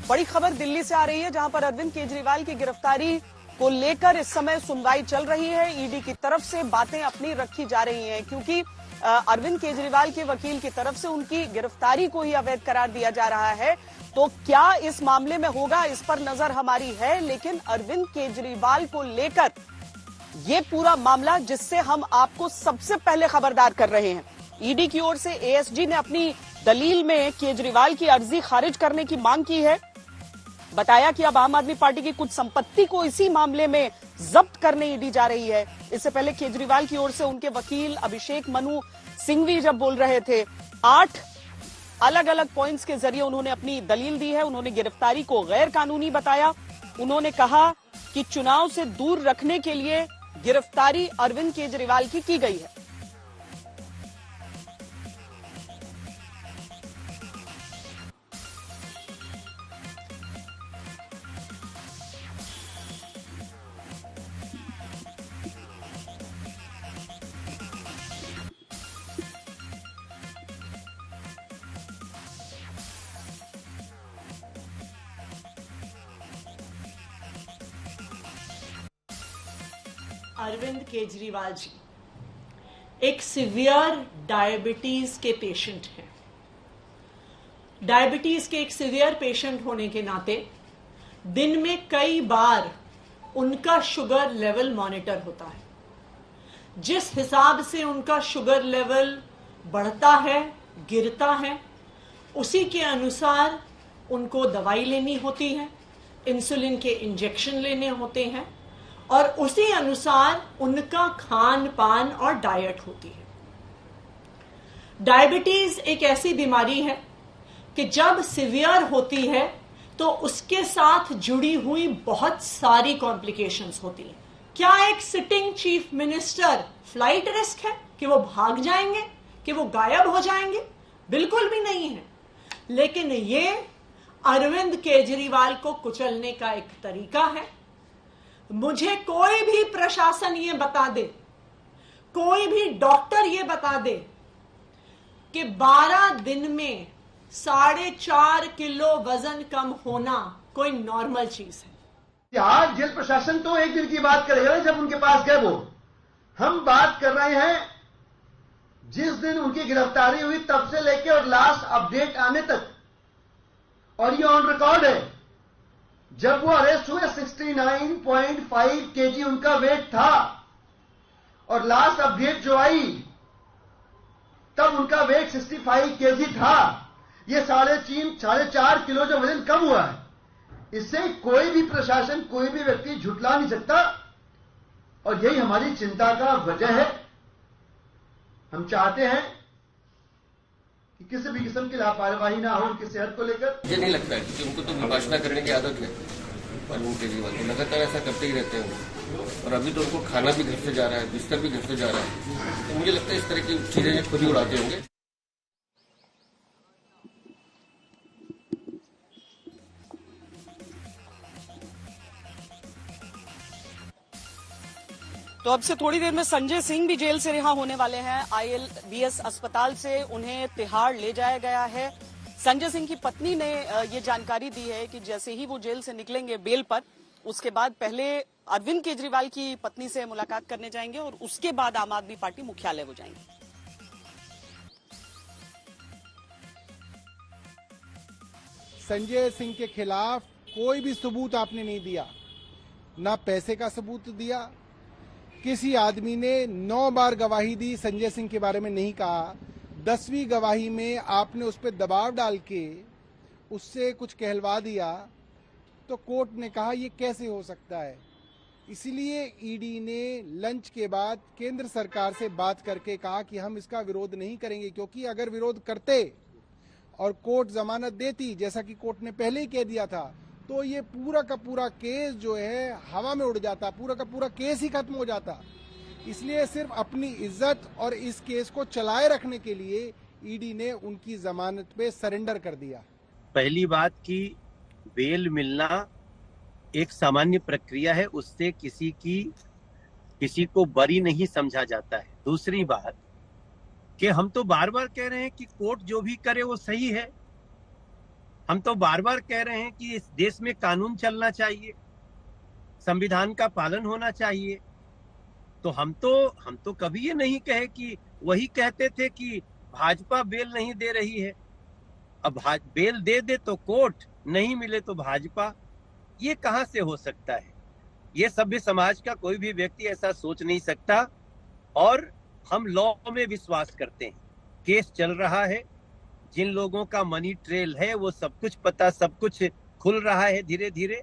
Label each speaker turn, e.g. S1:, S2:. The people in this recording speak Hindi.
S1: बड़ी खबर दिल्ली से आ रही है, जहां पर अरविंद केजरीवाल की गिरफ्तारी को लेकर इस समय सुनवाई चल रही है। ईडी की तरफ से बातें अपनी रखी जा रही हैं, क्योंकि अरविंद केजरीवाल के वकील की तरफ से उनकी गिरफ्तारी को ही अवैध करार दिया जा रहा है। तो क्या इस मामले में होगा, इस पर नजर हमारी है। लेकिन अरविंद केजरीवाल को लेकर ये पूरा मामला, जिससे हम आपको सबसे पहले खबरदार कर रहे हैं, ईडी की ओर से एएसजी ने अपनी दलील में केजरीवाल की अर्जी खारिज करने की मांग की है। बताया कि अब आम आदमी पार्टी की कुछ संपत्ति को इसी मामले में जब्त करने ईडी जा रही है। इससे पहले केजरीवाल की ओर से उनके वकील अभिषेक मनु सिंघवी जब बोल रहे थे, 8 अलग अलग पॉइंट्स के जरिए उन्होंने अपनी दलील दी है। उन्होंने गिरफ्तारी को गैर कानूनी बताया। उन्होंने कहा कि चुनाव से दूर रखने के लिए गिरफ्तारी अरविंद केजरीवाल की गई है।
S2: अरविंद केजरीवाल जी एक सीवियर डायबिटीज के पेशेंट हैं। डायबिटीज के एक सीवियर पेशेंट होने के नाते दिन में कई बार उनका शुगर लेवल मॉनिटर होता है। जिस हिसाब से उनका शुगर लेवल बढ़ता है, गिरता है, उसी के अनुसार उनको दवाई लेनी होती है, इंसुलिन के इंजेक्शन लेने होते हैं, और उसी अनुसार उनका खान पान और डाइट होती है। डायबिटीज एक ऐसी बीमारी है कि जब सिवियर होती है तो उसके साथ जुड़ी हुई बहुत सारी कॉम्प्लिकेशंस होती हैं। क्या एक sitting chief minister flight risk है कि वो भाग जाएंगे, कि वो गायब हो जाएंगे? बिल्कुल भी नहीं है। लेकिन ये अरविंद केजरीवाल को कुचलने का एक तरीका है। मुझे कोई भी प्रशासन ये बता दे, कोई भी डॉक्टर ये बता दे कि 12 दिन में 4.5 किलो वजन कम होना कोई नॉर्मल चीज है।
S3: आज जेल प्रशासन तो एक दिन की बात करेगा जब उनके पास गए वो। हम बात कर रहे हैं जिस दिन उनकी गिरफ्तारी हुई तब से लेके और लास्ट अपडेट आने तक, और ये ऑन रिकॉर्ड है। जब वो अरेस्ट हुए 69.5 केजी उनका वेट था, और लास्ट अपडेट जो आई तब उनका वेट 65 केजी था। ये 4.5 किलो जो वजन कम हुआ है, इससे कोई भी प्रशासन, कोई भी व्यक्ति झुठला नहीं सकता। और यही हमारी चिंता का वजह है। हम चाहते हैं कि किसी भी किस्म की लापरवाही ना हो उनकी सेहत को लेकर।
S4: मुझे नहीं लगता है कि उनको तो विभाषणा करने की आदत है। अरविंद केजरीवाल को लगातार ऐसा करते ही रहते हैं, और अभी तो उनको खाना भी घर से जा रहा है, बिस्तर भी घर से जा रहा है। तो मुझे लगता है इस तरह की चीजें खुद ही उड़ाते होंगे।
S1: तो अब से थोड़ी देर में संजय सिंह भी जेल से रिहा होने वाले हैं। ILBS अस्पताल से उन्हें तिहाड़ ले जाया गया है। संजय सिंह की पत्नी ने ये जानकारी दी है कि जैसे ही वो जेल से निकलेंगे बेल पर, उसके बाद पहले अरविंद केजरीवाल की पत्नी से मुलाकात करने जाएंगे और उसके बाद आम आदमी पार्टी मुख्यालय हो जाएंगे।
S5: संजय सिंह के खिलाफ कोई भी सबूत आपने नहीं दिया, ना पैसे का सबूत दिया। किसी आदमी ने 9 बार गवाही दी, संजय सिंह के बारे में नहीं कहा। 10वीं गवाही में आपने उस पर दबाव डाल के उससे कुछ कहलवा दिया, तो कोर्ट ने कहा ये कैसे हो सकता है। इसलिए ईडी ने लंच के बाद केंद्र सरकार से बात करके कहा कि हम इसका विरोध नहीं करेंगे, क्योंकि अगर विरोध करते और कोर्ट जमानत देती, जैसा कि कोर्ट ने पहले ही कह दिया था, तो ये पूरा का पूरा केस जो है हवा में उड़ जाता, पूरा का पूरा केस ही खत्म हो जाता। इसलिए सिर्फ अपनी इज्जत और इस केस को चलाए रखने के लिए ईडी ने उनकी जमानत पे सरेंडर कर दिया।
S6: पहली बात कि बेल मिलना एक सामान्य प्रक्रिया है, उससे किसी को बरी नहीं समझा जाता है। दूसरी बात कि हम तो बार बार कह रहे हैं कि कोर्ट जो भी करे वो सही है। हम तो बार बार कह रहे हैं कि इस देश में कानून चलना चाहिए, संविधान का पालन होना चाहिए। तो हम तो कभी ये नहीं कहे कि, वही कहते थे कि भाजपा बेल नहीं दे रही है, अब बेल दे दे तो कोर्ट, नहीं मिले तो भाजपा। ये कहां से हो सकता है? ये सभ्य समाज का कोई भी व्यक्ति ऐसा सोच नहीं सकता। और हम लॉ में विश्वास करते हैं। केस चल रहा है, जिन लोगों का मनी ट्रेल है वो सब कुछ पता, सब कुछ खुल रहा है धीरे धीरे।